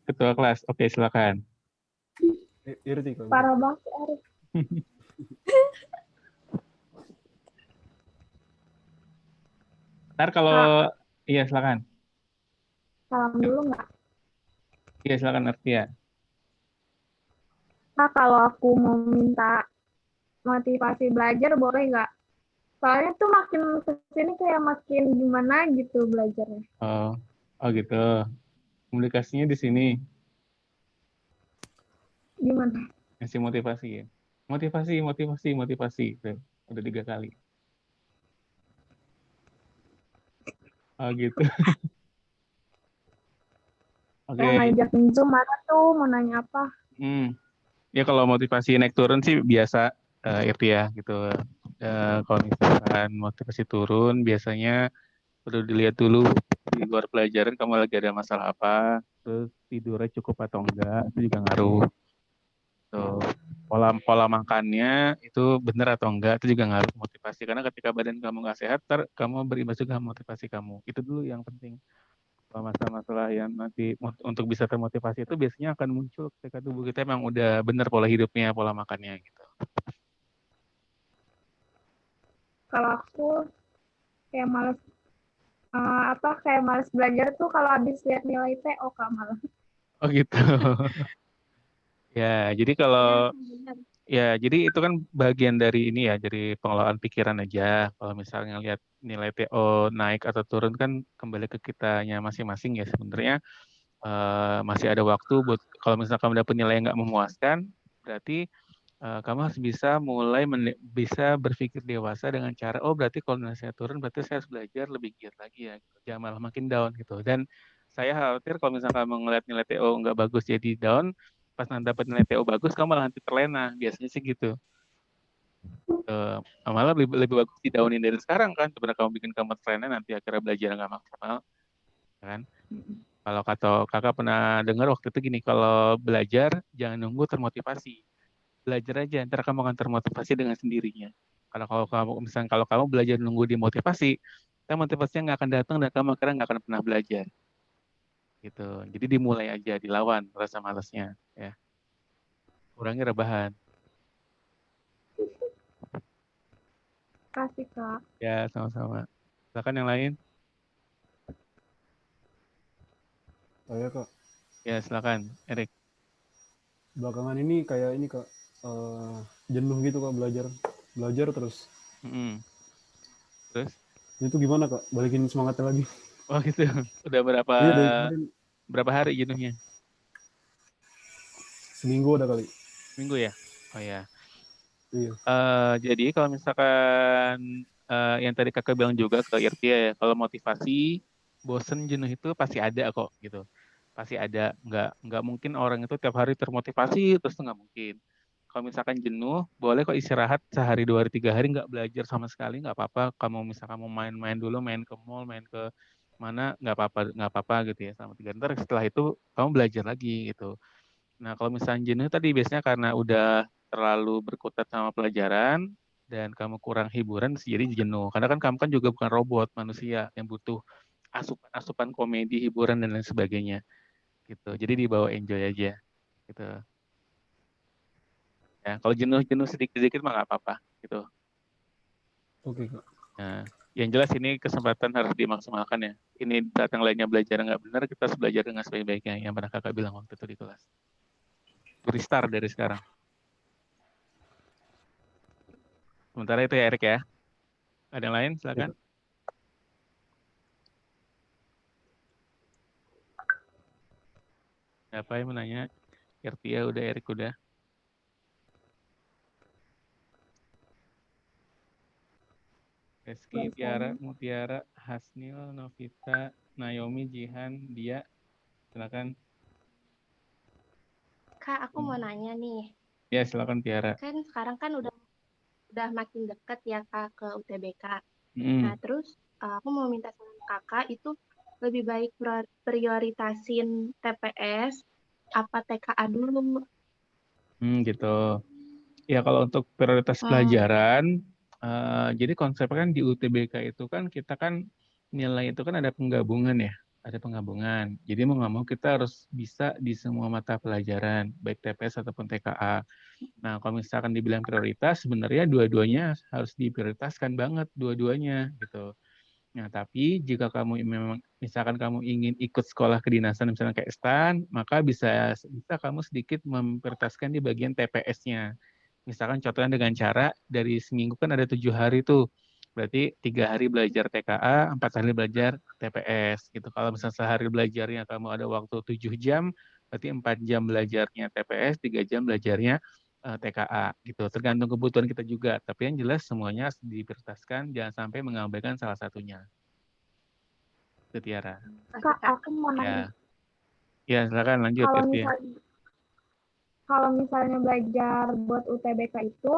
ketua kelas. Oke, silakan. Irti kalau Parah banget Erik. Ntar kalau iya silakan. Salam dulu nggak? Iya silakan Artia. Kak, kalau aku mau minta motivasi belajar boleh nggak? Soalnya tuh makin kesini kayak makin gimana gitu belajarnya. Oh, oh gitu. Komunikasinya di sini Gimana? ngasih motivasi ya. Motivasi. Tuh, udah 3 kali. Oh gitu. Yang Oke. ngajakin Zoom mana tuh mau nanya apa? Ya kalau motivasi naik turun sih biasa itu ya gitu. Kalau misalkan motivasi turun biasanya perlu dilihat dulu di luar pelajaran kamu lagi ada masalah apa, terus tidurnya cukup atau enggak itu juga ngaruh. Tuh, pola makannya itu benar atau enggak itu juga ngaruh motivasi karena ketika badan kamu nggak sehat, kamu berimbas juga motivasi kamu. Itu dulu yang penting. Kalau masalah-masalah yang nanti untuk bisa termotivasi itu biasanya akan muncul ketika tubuh kita memang udah benar pola hidupnya, pola makannya gitu. Kalau aku kayak males kayak males belajar tuh kalau habis lihat nilai TO Kak malah. Oh gitu. Ya, jadi kalau ya jadi itu kan bagian dari ini ya, dari pengelolaan pikiran aja. Kalau misalnya lihat nilai TO naik atau turun kan kembali ke kitanya masing-masing ya sebenarnya. Masih ada waktu buat kalau misalnya kamu dapat nilai yang nggak memuaskan, berarti kamu harus bisa mulai bisa berpikir dewasa dengan cara oh berarti kalau nilai saya turun berarti saya harus belajar lebih giat lagi ya gitu. Jangan malah makin down gitu. Dan saya khawatir kalau misalnya kamu ngeliat nilai TO nggak bagus jadi down, pas nanti dapat nilai TO bagus kamu malah nanti terlena. Biasanya sih gitu. Malah lebih bagus di downin dari sekarang kan, sebenarnya kamu bikin kamu terlena nanti akhirnya belajar nggak maksimal, kan? Kalau kata kakak pernah dengar waktu itu gini, kalau belajar jangan nunggu termotivasi, belajar aja, ntar kamu akan termotivasi dengan sendirinya. Kalau kamu misalnya kalau kamu belajar nunggu dimotivasi, kan motivasinya nggak akan datang dan kamu akhirnya nggak akan pernah belajar, gitu. Jadi dimulai aja, dilawan rasa malasnya, ya. Kurangi rebahan. Kasih Kak. Ya, sama-sama. Silakan yang lain. saya Kak. Ya, silakan, Erik. Belakangan ini kayak ini Kak, jenuh gitu Kak belajar terus. Mm-mm. Terus, Itu gimana Kak? Balikin semangatnya lagi. oh gitu. Udah berapa Iya dari kemarin berapa hari jenuhnya? seminggu ada kali. Minggu ya? Oh ya. Iya. Jadi kalau misalkan yang tadi kakak bilang juga ke Irtia ya, kalau motivasi, bosen, jenuh itu pasti ada kok gitu. Pasti ada, nggak mungkin orang itu tiap hari termotivasi terus tuh nggak mungkin. Kalau misalkan jenuh, boleh kok istirahat sehari, 2 hari, 3 hari nggak belajar sama sekali nggak apa-apa. Kamu misalkan mau main-main dulu, main ke mall, main ke mana nggak apa-apa gitu ya sama 3 hari. Ntar setelah itu kamu belajar lagi gitu. Nah, kalau misalnya jenuh tadi biasanya karena udah terlalu berkutat sama pelajaran dan kamu kurang hiburan, jadi jenuh. Karena kan kamu kan juga bukan robot, manusia yang butuh asupan-asupan komedi, hiburan dan lain sebagainya. Gitu. Jadi dibawa enjoy aja. Gitu. Ya, kalau jenuh-jenuh sedikit-sedikit mah nggak apa-apa. Gitu. Oke Kak. Nah, yang jelas ini kesempatan harus dimaksimalkan ya. Ini saat yang lainnya belajar nggak benar, kita harus belajar dengan sebaik-baiknya. Yang pernah kakak bilang waktu itu di kelas. Restart dari sekarang. Sementara itu ya Erik ya. Ada yang lain? Ya, Silakan. Kak. Siapa yang menanya? Irtia udah, Erik udah. Reski, Tiara, Mutiara, Hasnil, Novita, Naomi, Jihan, Dia. Silakan. Kak, aku mau nanya nih. Ya, silakan Tiara. Kan sekarang kan udah makin deket ya Kak ke UTBK. Nah, Hmm, terus aku mau minta saran Kakak itu lebih baik prioritasin TPS apa TKA dulu? gitu. Ya, kalau untuk prioritas pelajaran, jadi konsepnya kan di UTBK itu kan kita kan nilai itu kan ada penggabungan ya. ada penggabungan. Jadi mau nggak mau kita harus bisa di semua mata pelajaran, baik TPS ataupun TKA. Nah, kalau misalkan dibilang prioritas, sebenarnya dua-duanya harus diprioritaskan banget, dua-duanya gitu. Nah, tapi jika kamu memang misalkan kamu ingin ikut sekolah kedinasan misalnya kayak STAN, maka bisa kamu sedikit memprioritaskan di bagian TPS-nya. Misalkan contohnya dengan cara dari seminggu kan ada 7 hari tuh. Berarti 3 hari belajar TKA, 4 hari belajar TPS gitu. Kalau misalnya sehari belajarnya kamu ada waktu 7 jam, berarti 4 jam belajarnya TPS, 3 jam belajarnya TKA gitu. Tergantung kebutuhan kita juga. Tapi yang jelas semuanya harus diprioritaskan, jangan sampai mengabaikan salah satunya. Itu Tiara. Kak, aku mau nanya. Ya, silakan lanjut Kalau Tirti. misalnya belajar buat UTBK itu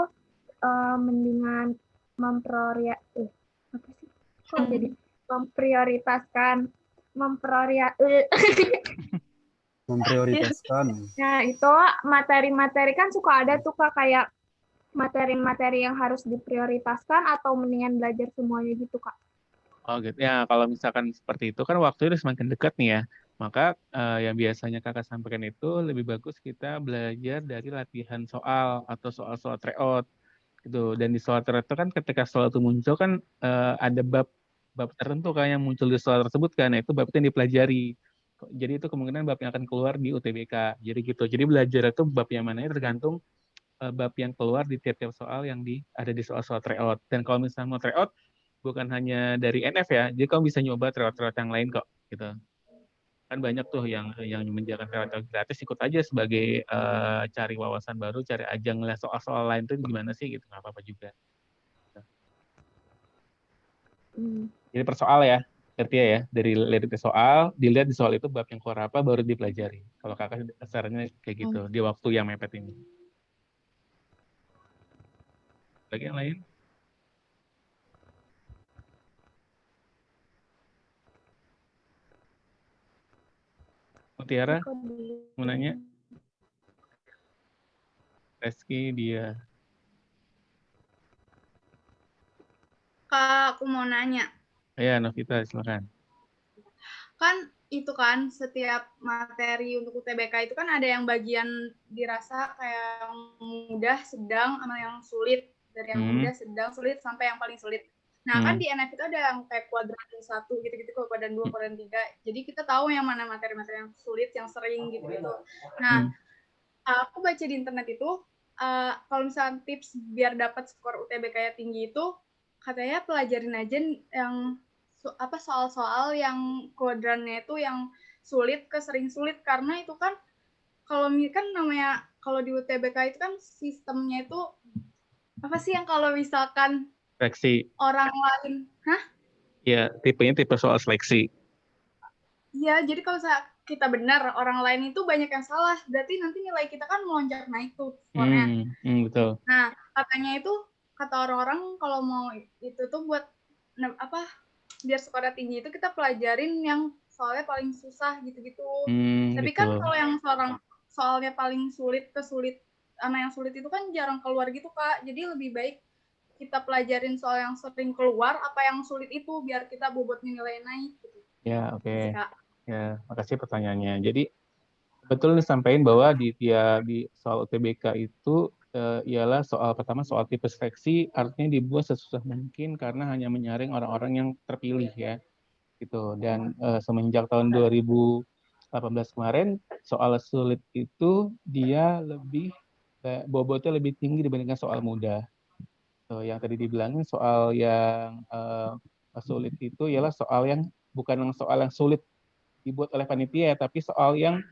mendingan memprioritaskan Memprioritaskan. Nah, itu materi-materi kan suka ada tuh Kak, kayak materi-materi yang harus diprioritaskan atau mendingan belajar semuanya gitu Kak. Oh gitu. Ya, kalau misalkan seperti itu kan waktu itu semakin dekat nih ya. Maka yang biasanya kakak sampaikan itu lebih bagus kita belajar dari latihan soal atau soal-soal tryout gitu. Dan di soal tryout itu kan ketika soal itu muncul kan ada bab tertentu kan yang muncul di soal tersebut kan. Nah, itu bab itu yang dipelajari. Jadi itu kemungkinan bab yang akan keluar di UTBK. Jadi gitu. Jadi belajar itu bab yang mana tergantung bab yang keluar di tiap-tiap soal yang ada di soal-soal tryout. Dan kalau misalnya mau tryout bukan hanya dari NF ya, jadi kamu bisa nyoba tryout-tryout yang lain kok, gitu. Kan banyak tuh yang menjalankan tryout gratis, ikut aja sebagai cari wawasan baru, cari ajang ngeliat soal-soal lain tuh gimana sih, gitu, nggak apa-apa juga. Jadi per soal ya, ngerti ya, dari lihat di soal, dilihat di soal itu bab yang keluar apa, baru dipelajari. Kalau kakak sarannya kayak gitu, di waktu yang mepet ini. Lagi yang lain? Mutiara, mau nanya? Reski, dia. Kak, aku mau nanya. Ya, Novita, silakan. Kan itu kan setiap materi untuk UTBK itu kan ada yang bagian dirasa kayak yang mudah, sedang, sama yang sulit. Dari yang mudah, sedang, sulit, sampai yang paling sulit. Nah, kan di NF itu ada yang kayak kuadran 1 gitu-gitu, kuadran 2, kuadran 3. Jadi kita tahu yang mana materi-materi yang sulit, yang sering gitu-gitu. Nah, aku baca di internet itu, kalau misalnya tips biar dapat skor UTBK tinggi itu, katanya pelajarin aja yang soal-soal yang kuadrannya itu yang sulit ke sering sulit, karena itu kan kalau kan namanya kalau di UTBK itu kan sistemnya itu apa sih yang kalau misalkan seleksi orang lain, ya tipenya tipe soal seleksi. Iya, jadi kalau kita benar, orang lain itu banyak yang salah, berarti nanti nilai kita kan melonjak naik tuh skornya. Betul. Nah, katanya itu kata orang-orang kalau mau itu tuh buat biar skornya tinggi itu kita pelajarin yang soalnya paling susah gitu-gitu. Tapi gitu. kan kalau yang soalnya paling sulit yang sulit itu kan jarang keluar gitu Kak. Jadi lebih baik kita pelajarin soal yang sering keluar apa yang sulit itu biar kita bobotnya nilai naik gitu. Ya, oke. Ya, makasih pertanyaannya. Jadi betul disampaikan bahwa di soal UTBK itu ialah soal pertama soal tipe seleksi, artinya dibuat sesusah mungkin karena hanya menyaring orang-orang yang terpilih ya. Gitu. Dan semenjak tahun 2018 kemarin soal sulit itu dia lebih bobotnya lebih tinggi dibandingkan soal mudah. Yang tadi dibilangin soal yang sulit itu ialah soal yang bukan soal yang sulit dibuat oleh panitia, tapi soal yang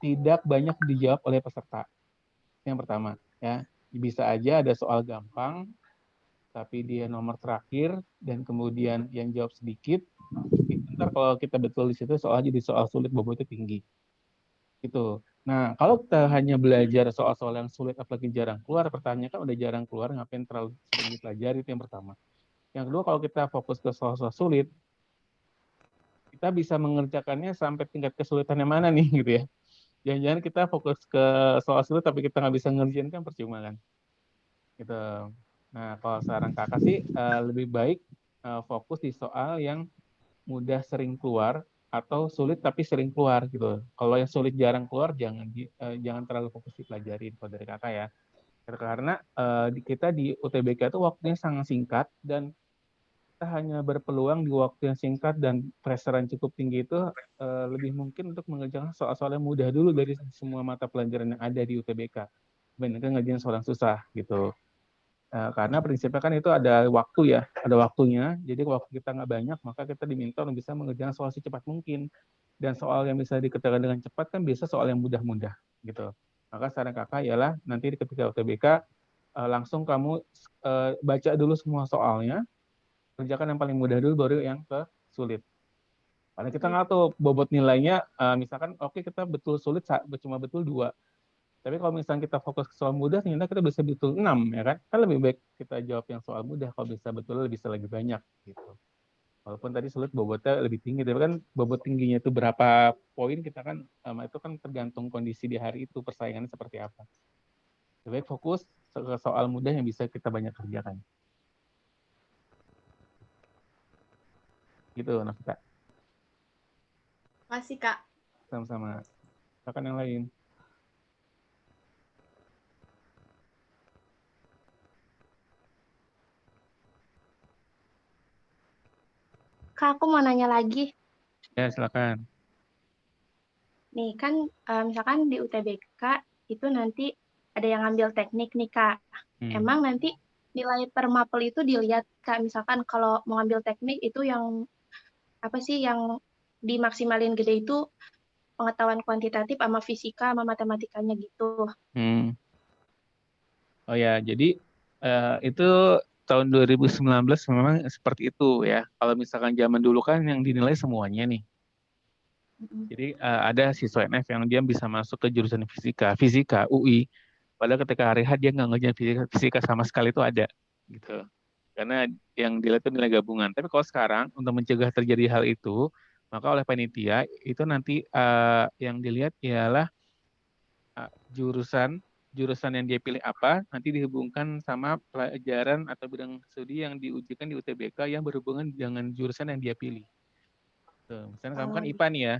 tidak banyak dijawab oleh peserta. Yang pertama, ya bisa aja ada soal gampang, tapi dia nomor terakhir dan kemudian yang jawab sedikit. Ntar kalau kita betul di situ soal jadi soal sulit bobotnya tinggi. Gitu. Nah, kalau kita hanya belajar soal-soal yang sulit apalagi jarang keluar, pertanyaan kan udah jarang keluar, ngapain terlalu sering dipelajari, itu yang pertama. Yang kedua, kalau kita fokus ke soal-soal sulit, kita bisa mengerjakannya sampai tingkat kesulitan yang mana nih gitu ya. Jangan-jangan kita fokus ke soal sulit tapi kita nggak bisa ngerjain kan percuma kan. Gitu. Nah, kalau saran kakak sih lebih baik fokus di soal yang mudah sering keluar atau sulit tapi sering keluar gitu. Kalau yang sulit jarang keluar jangan terlalu fokus dipelajarin kalau dari kakak ya. Karena kita di UTBK itu waktunya sangat singkat dan kita hanya berpeluang di waktu yang singkat dan pressure yang cukup tinggi itu lebih mungkin untuk mengerjakan soal-soal yang mudah dulu dari semua mata pelajaran yang ada di UTBK. Dibandingkan ngerjain soal yang susah gitu. Karena prinsipnya kan itu ada waktu ya, ada waktunya. Jadi waktu kita nggak banyak, maka kita diminta untuk bisa mengerjakan soal secepat mungkin. Dan soal yang bisa dikerjakan dengan cepat kan biasa soal yang mudah-mudah gitu. Maka saran kakak ialah nanti ketika UTBK langsung kamu baca dulu semua soalnya, kerjakan yang paling mudah dulu baru yang ke sulit. Karena kita nggak tahu bobot nilainya, misalkan oke kita betul sulit cuma betul 2. Tapi kalau misalnya kita fokus ke soal mudah, ternyata kita bisa betul 6, ya kan? Kan lebih baik kita jawab yang soal mudah, kalau bisa betul bisa lebih banyak, gitu. Walaupun tadi sulit bobotnya lebih tinggi, tapi kan bobot tingginya itu berapa poin, kita kan, itu kan tergantung kondisi di hari itu, persaingannya seperti apa. Lebih baik fokus ke soal mudah yang bisa kita banyak kerjakan. Gitu, Nafita. Makasih, Kak. Sama-sama. Silakan yang lain. Kak, aku mau nanya lagi. Ya, silakan. Nih, kan misalkan di UTBK itu nanti ada yang ngambil teknik nih, Kak. Emang nanti nilai per mapel itu dilihat, Kak. Misalkan kalau mau ngambil teknik itu yang apa sih yang dimaksimalin gede itu pengetahuan kuantitatif sama fisika sama matematikanya gitu. Oh ya, jadi itu tahun 2019 memang seperti itu ya. Kalau misalkan zaman dulu kan yang dinilai semuanya nih. Jadi ada siswa NF yang dia bisa masuk ke jurusan fisika UI. Padahal ketika hari H dia nggak ngerjain fisika sama sekali itu ada gitu. Karena yang dilihat itu nilai gabungan. Tapi kalau sekarang untuk mencegah terjadi hal itu, maka oleh panitia itu nanti yang dilihat ialah jurusan yang dia pilih apa nanti dihubungkan sama pelajaran atau bidang studi yang diujikan di UTBK yang berhubungan dengan jurusan yang dia pilih. Tuh, misalnya kamu kan IPA nih ya,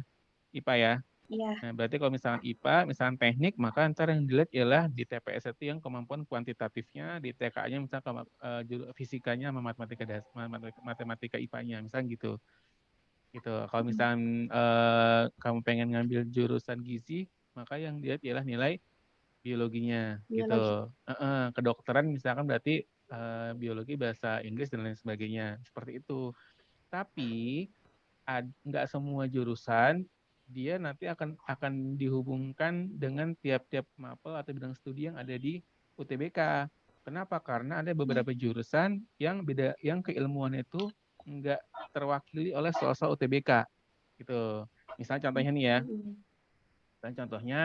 IPA ya. Iya. Nah, berarti kalau misalnya IPA, misalnya teknik, maka ntar yang dilihat ialah di TPS itu yang kemampuan kuantitatifnya, di TK-nya misalnya fisikanya sama matematika IPA-nya, misalnya gitu. Gitu. Kalau misalnya kamu pengen ngambil jurusan gizi, maka yang dilihat ialah nilai biologinya gitu. Kedokteran misalkan berarti biologi, bahasa Inggris dan lain sebagainya seperti itu. Tapi nggak semua jurusan dia nanti akan dihubungkan dengan tiap-tiap mapel atau bidang studi yang ada di UTBK. Kenapa? Karena ada beberapa jurusan yang beda, yang keilmuan itu nggak terwakili oleh soal-soal UTBK gitu. Misalnya contohnya nih ya. Contohnya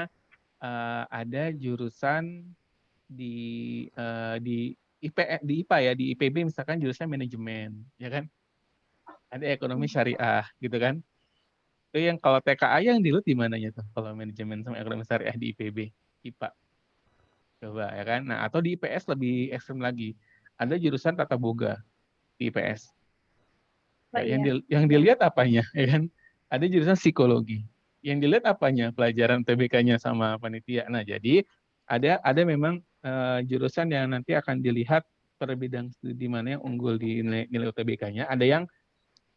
ada jurusan di IPA ya, di IPB misalkan jurusan manajemen, ya kan? Ada ekonomi syariah, gitu kan? Itu yang kalau TKA yang dilihat di mananya tuh? Kalau manajemen sama ekonomi syariah di IPB, IPA. Coba ya kan? Nah, atau di IPS lebih ekstrem lagi. Ada jurusan tata boga di IPS. Ya, yang dilihat apanya, ya kan? Ada jurusan psikologi. Yang dilihat apanya? Pelajaran TBK-nya sama panitia. Nah, jadi ada memang jurusan yang nanti akan dilihat per bidang studi mana yang unggul di nilai UTBK-nya. Ada yang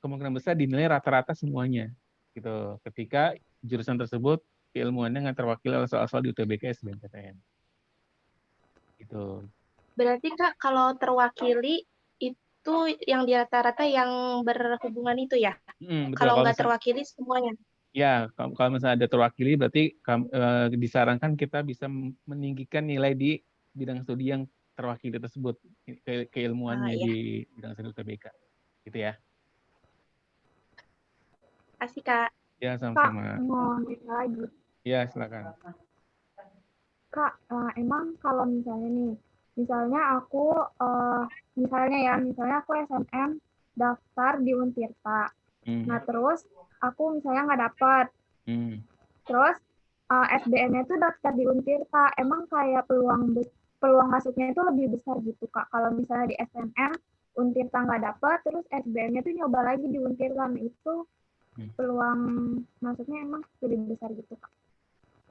kemungkinan besar dinilai rata-rata semuanya. Gitu. Ketika jurusan tersebut keilmuannya nggak terwakili oleh soal-soal di UTBK SBMPTN. Gitu. Berarti Kak, kalau terwakili itu yang di rata-rata yang berhubungan itu ya? Kalau nggak terwakili semuanya? Ya, kalau misalnya ada terwakili, berarti disarankan kita bisa meninggikan nilai di bidang studi yang terwakili tersebut, keilmuannya di bidang studi UTBK. Gitu ya. Kasih Kak. Ya, sama-sama. Kak, mau nanya lagi. Ya, silakan. Kak, emang kalau misalnya aku misalnya aku SNM daftar di Untirta. Nah, terus aku misalnya nggak dapet. Terus SBM-nya itu daftar di Untirta. Emang kayak peluang masuknya itu lebih besar gitu, Kak. Kalau misalnya di SNM Untirta nggak dapet, terus SBM-nya tuh nyoba lagi di Untirta. Nah, itu peluang masuknya emang lebih besar gitu, Kak.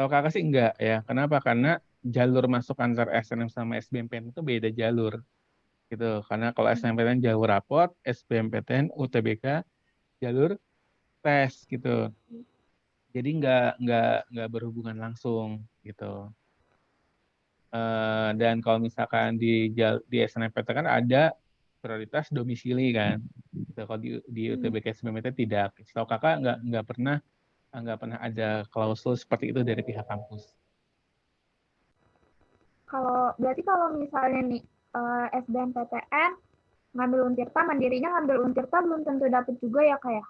Kalau kakak sih enggak ya. Kenapa? Karena jalur masuk antar SNM sama SBMPTN itu beda jalur. Gitu. Karena kalau SNMPTN jalur rapot, SBMPTN, UTBK jalur tes gitu. Jadi nggak berhubungan langsung gitu. Dan kalau misalkan di SNMPTN kan ada prioritas domisili kan. Gitu. Kalau di UTBK SBMPTN tidak. Setahu kakak nggak pernah ada klausul seperti itu dari pihak kampus. Berarti kalau misalnya nih SBMPTN ngambil Untirta, mandirinya ngambil Untirta belum tentu dapet juga ya, Kak ya?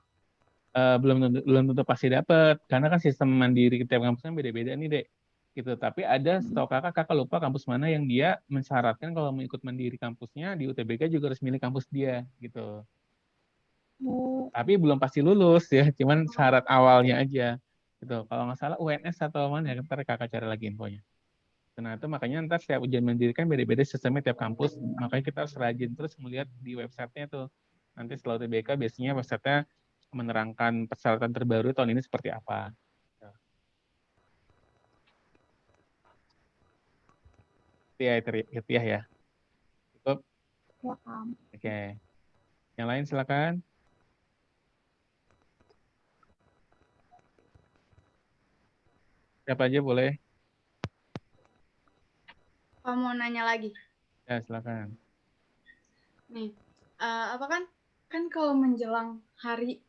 Belum tentu pasti dapat karena kan sistem mandiri tiap kampusnya beda-beda nih dek gitu. Tapi ada setahu kakak lupa kampus mana yang dia mensyaratkan kalau mau ikut mandiri kampusnya di UTBK juga harus milih kampus dia gitu. Tapi belum pasti lulus ya, cuman syarat awalnya aja gitu. Kalau nggak salah UNS atau mana ya, ntar kakak cari lagi infonya. Nah itu makanya ntar setiap ujian mandiri kan beda-beda sistemnya tiap kampus, makanya kita harus rajin terus melihat di websitenya tuh. Nanti setelah UTBK biasanya websitenya menerangkan persyaratan terbaru tahun ini seperti apa. Itu ya. Cukup. Ya, Kak. Oke. Yang lain silakan. Siapa aja boleh. Kalau mau nanya lagi. Ya, silakan. Nih, apa kan kalau menjelang hari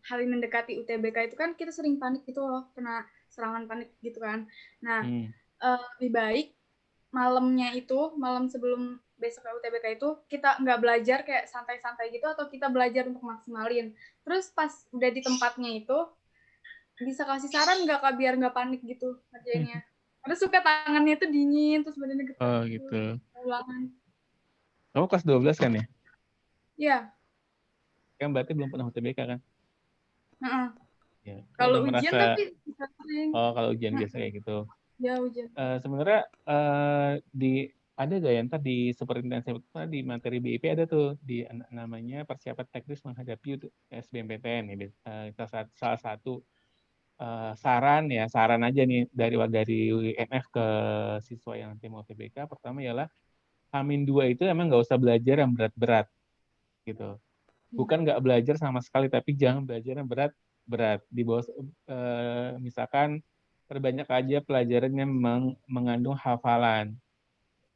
mendekati UTBK itu kan kita sering panik gitu loh, kena serangan panik gitu kan. Nah, lebih baik malam sebelum besok UTBK itu kita nggak belajar kayak santai-santai gitu, atau kita belajar untuk maksimalin. Terus pas udah di tempatnya itu bisa kasih saran nggak, Kak, biar nggak panik gitu ngerjainnya. Karena suka tangannya tuh dingin, terus badannya getar. Oh gitu. Ulangan. Kamu kelas 12 kan ya? Iya. Kan berarti belum pernah UTBK kan? Ya. Kalau udah ujian merasa, tapi bisa sering. oh kalau ujian biasa kayak gitu. Ya ujian. Sebenarnya ada gak ya ntar di superintendensi di materi BIP ada tuh di namanya persiapan teknis menghadapi SBMPTN ya. Salah satu saran aja nih dari UNF ke siswa yang nanti mau UTBK. Pertama ialah H-2 itu emang nggak usah belajar yang berat-berat gitu. Bukan nggak belajar sama sekali, tapi jangan belajar yang berat. Di bawah misalkan perbanyak aja pelajaran yang mengandung hafalan.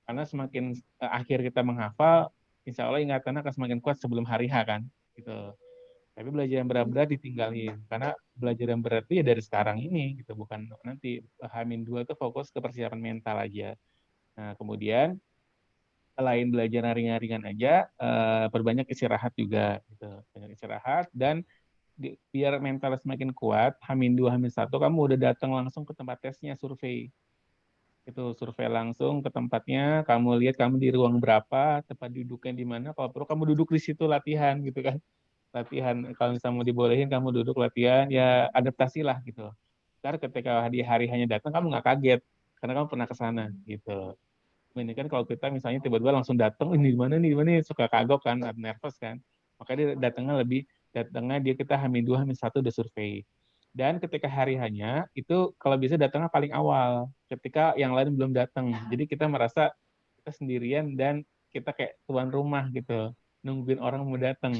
Karena semakin akhir kita menghafal, insya Allah ingatannya akan semakin kuat sebelum hari H kan. Gitu. Tapi belajar yang berat-berat ditinggalin. Karena belajar yang berat itu ya dari sekarang ini, gitu. Bukan nanti. H-2 itu fokus ke persiapan mental aja. Nah, kemudian selain belajar ringan-ringan aja, perbanyak istirahat juga. Gitu. Banyak istirahat dan biar mental semakin kuat, H-2, H-1, kamu udah datang langsung ke tempat tesnya, survei. Itu survei langsung ke tempatnya, kamu lihat kamu di ruang berapa, tempat duduknya di mana, kalau perlu kamu duduk di situ latihan gitu kan. Latihan, kalau misalnya mau dibolehin kamu duduk latihan, ya adaptasilah gitu. Ntar ketika di hari hanya datang, kamu nggak kaget, karena kamu pernah ke sana gitu. Ini kan kalau kita misalnya tiba-tiba langsung datang, ini di mana nih, suka kagok kan, nervous kan. Makanya datangnya dia kita H-2, H-1 udah survei. Dan ketika hari hanya itu kalau bisa datangnya paling awal, ketika yang lain belum datang. Jadi kita merasa kita sendirian dan kita kayak tuan rumah gitu, nungguin orang mau datang.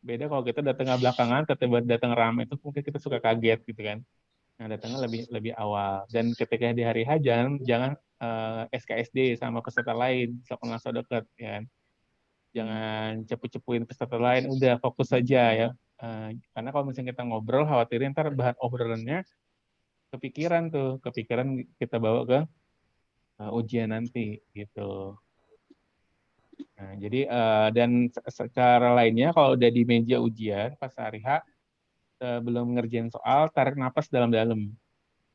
Beda kalau kita datangnya belakangan, tiba-tiba datang ramai itu mungkin kita suka kaget gitu kan. Nah, datangnya lebih awal. Dan ketika di hari H jangan SKSD sama peserta lain, so deket ya kan. Jangan cepu-cepuin peserta lain, udah fokus saja ya. Karena kalau misalnya kita ngobrol, khawatirin ntar bahan obrolannya kepikiran kita bawa ke ujian nanti gitu. Nah, jadi dan secara lainnya kalau udah di meja ujian pas hari H belum ngerjain soal, tarik napas dalam-dalam.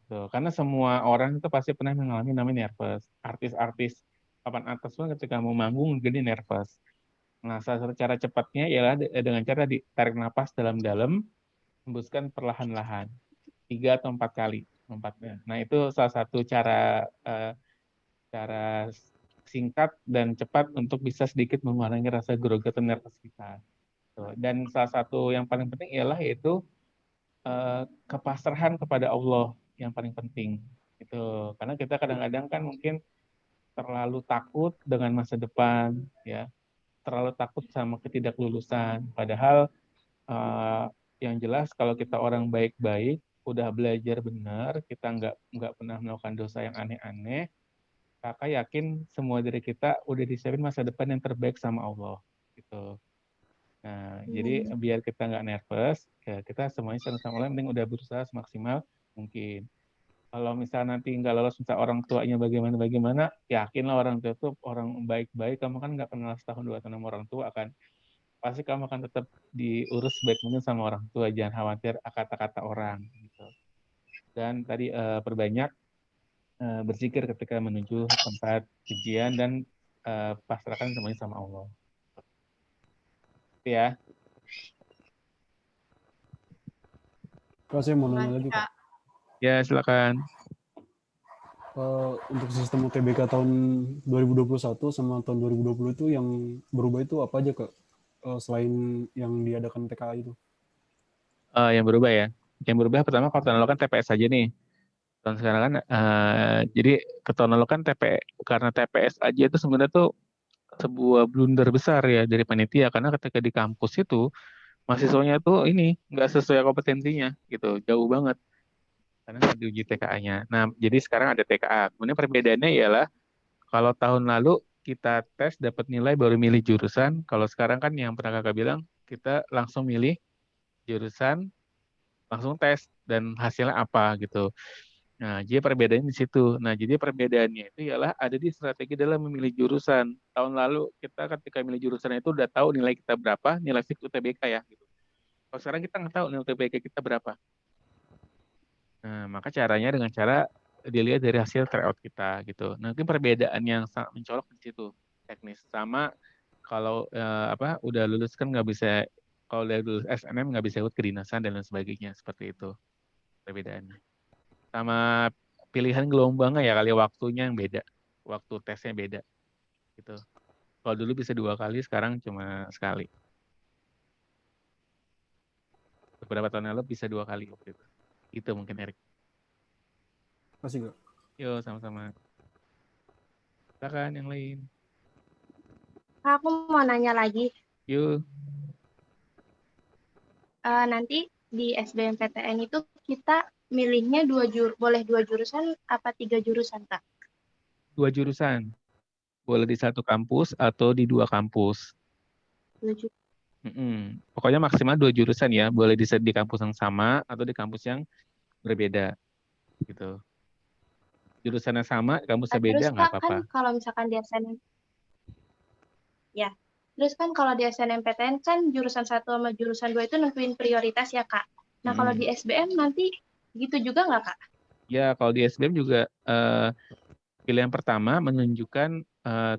Tuh, karena semua orang itu pasti pernah mengalami namanya nervous. Artis-artis papan atas pun ketika mau manggung jadi nervous. Nah, salah satu cara cepatnya ialah dengan cara ditarik napas dalam-dalam, hembuskan perlahan-lahan, 3 atau 4 kali. Nah, itu salah satu cara singkat dan cepat untuk bisa sedikit mengurangi rasa grogi atau nervous kita. Dan salah satu yang paling penting ialah yaitu kepasrahan kepada Allah yang paling penting. Itu karena kita kadang-kadang kan mungkin terlalu takut dengan masa depan, ya, terlalu takut sama ketidaklulusan. Padahal yang jelas kalau kita orang baik-baik, udah belajar benar, kita nggak pernah melakukan dosa yang aneh-aneh, kakak yakin semua dari kita udah disiapin masa depan yang terbaik sama Allah. Gitu. Nah, jadi biar kita nggak nervous, ya kita semuanya sama-sama yang penting udah berusaha semaksimal mungkin. Kalau misalnya nanti nggak lolos, misal orang tuanya bagaimana, yakinlah orang tua itu orang baik-baik, kamu kan nggak kenal setahun 2 tahun sama orang tua kan. Pasti kamu akan tetap diurus baik mungkin sama orang tua, jangan khawatir kata-kata orang. Gitu. Dan tadi perbanyak berzikir ketika menuju tempat ujian dan pasrahkan semuanya sama Allah. Itu ya. Kak, saya mau nanya lagi, Kak. Ya, silakan. Untuk sistem UTBK tahun 2021 sama tahun 2020 itu yang berubah itu apa aja, Kak? Selain yang diadakan TKA itu. Yang berubah ya. Yang berubah pertama kalau tahun lalu kan TPS aja nih. Tahun sekarang kan, jadi ke tahun lalu kan karena TPS aja itu sebenarnya tuh sebuah blunder besar ya dari panitia, karena ketika di kampus itu mahasiswanya tuh ini nggak sesuai kompetensinya gitu, jauh banget karena nggak diuji TKA-nya. Nah, jadi sekarang ada TKA. Kemudian perbedaannya ialah kalau tahun lalu kita tes dapat nilai baru milih jurusan, kalau sekarang kan yang pernah kakak bilang kita langsung milih jurusan, langsung tes dan hasilnya apa gitu. Nah, jadi perbedaannya di situ. Nah, jadi perbedaannya itu ialah ada di strategi dalam memilih jurusan. Tahun lalu kita ketika milih jurusan itu udah tahu nilai kita berapa, nilai fix UTBK ya. Gitu. Kalau sekarang kita nggak tahu nilai UTBK kita berapa. Nah, maka caranya dengan cara dilihat dari hasil tryout kita gitu. Nanti perbedaan yang sangat mencolok di situ teknis. Sama kalau udah lulus kan nggak bisa, kalau udah lulus SNM nggak bisa ikut kedinasan dan lain sebagainya, seperti itu perbedaannya. Sama pilihan gelombangnya ya kali waktunya yang beda, waktu tesnya beda gitu. Kalau dulu bisa 2 kali, sekarang cuma sekali. Beberapa tahun lalu bisa 2 kali waktu itu. Itu mungkin Erik. Kasih, Kak. Yo, sama-sama. Silakan yang lain. Aku mau nanya lagi. Yuk. Nanti di SBMPTN itu kita milihnya boleh 2 jurusan apa 3 jurusan, Kak? 2 jurusan. Boleh di satu kampus atau di 2 kampus. 2 jurusan. Pokoknya maksimal 2 jurusan ya. Boleh di kampus yang sama atau di kampus yang berbeda. Gitu. Jurusannya sama, kampusnya beda, Terus nggak Kak, apa-apa. kan kalau misalkan di terus kan kalau di SNMPTN kan jurusan 1 sama jurusan 2 itu nentuin prioritas ya, Kak. Nah, kalau di SBM nanti gitu juga nggak, Kak? Ya, kalau di SBM juga pilihan pertama menunjukkan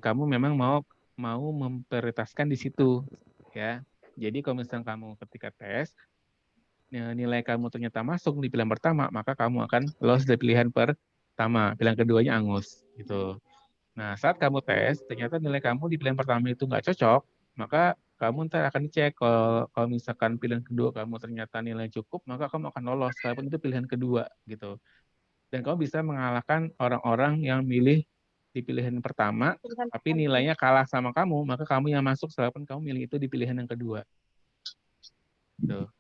kamu memang mau memprioritaskan di situ, ya. Jadi kalau misalnya kamu ketika tes nilai kamu ternyata masuk di pilihan pertama, maka kamu akan lolos dari pilihan pertama, pilihan keduanya angus, gitu. Nah, saat kamu tes, ternyata nilai kamu di pilihan pertama itu nggak cocok, maka kamu ntar akan dicek. Kalau misalkan pilihan kedua kamu ternyata nilai cukup, maka kamu akan lolos, walaupun itu pilihan kedua, gitu. Dan kamu bisa mengalahkan orang-orang yang milih di pilihan pertama, tapi nilainya kalah sama kamu, maka kamu yang masuk, walaupun kamu milih itu di pilihan yang kedua. Gitu.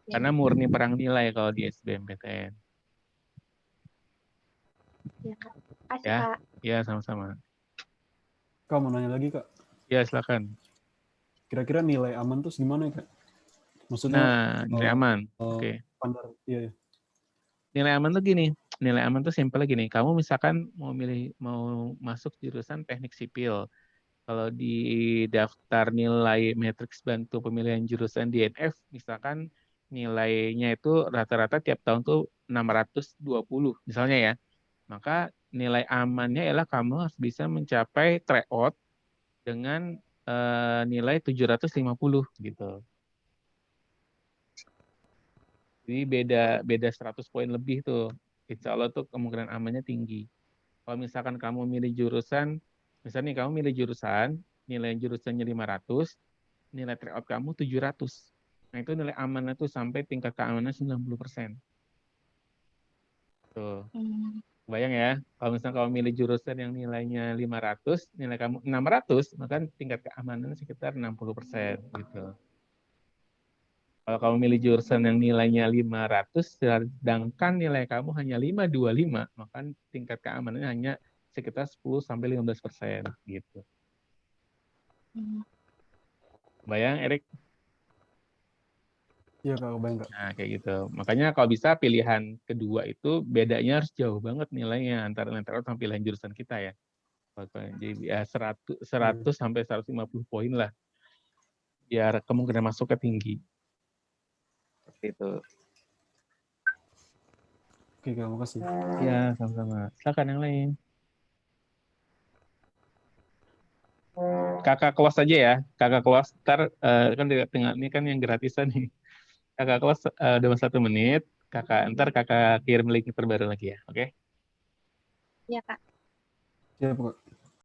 Karena murni perang nilai kalau di SBMPTN. Ya, Kak. Kasih, Ya, Kak. ya sama-sama. Kak, mau nanya lagi, Kak. Ya, silakan. Kira-kira nilai aman tuh gimana ya, Kak? Maksudnya nilai aman. Oke. Standar, iya. Nilai aman tuh gini. Nilai aman tuh simpel gini. Kamu misalkan mau masuk jurusan teknik sipil. Kalau di daftar nilai matriks bantu pemilihan jurusan DNF, misalkan nilainya itu rata-rata tiap tahun tuh 620 misalnya ya. Maka nilai amannya ialah kamu harus bisa mencapai tryout dengan nilai 750 gitu. Jadi beda 100 poin lebih tuh. Insya Allah tuh kemungkinan amannya tinggi. Kalau misalkan kamu milih jurusan Misalnya nih kamu milih jurusan, nilai jurusannya 500, nilai tryout kamu 700. Nah, itu nilai amannya tuh sampai tingkat keamanan 90%. Tuh. Bayang ya, kalau misalnya kamu milih jurusan yang nilainya 500, nilai kamu 600, maka tingkat keamanan sekitar 60% gitu. Kalau kamu milih jurusan yang nilainya 500, sedangkan nilai kamu hanya 525, maka tingkat keamanannya hanya sekitar 10-15% gitu. Bayang, Erik? Iya Kak, kebayang Kak. Nah, kayak gitu. Makanya kalau bisa pilihan kedua itu bedanya harus jauh banget nilainya antara tryout sama pilihan jurusan kita ya. Jadi ya 100 sampai 150 poin lah. Biar kemungkinan masuknya tinggi. Seperti itu. Oke Kak, makasih. Ya, sama-sama. Silakan yang lain. Kakak kelas aja ya. Kakak kelas ntar kan di tengah ini kan yang gratisan nih. Kakak kelas udah 1 menit. Ntar kakak kirim link terbaru lagi ya. Oke? Iya, Kak. Siap Kak.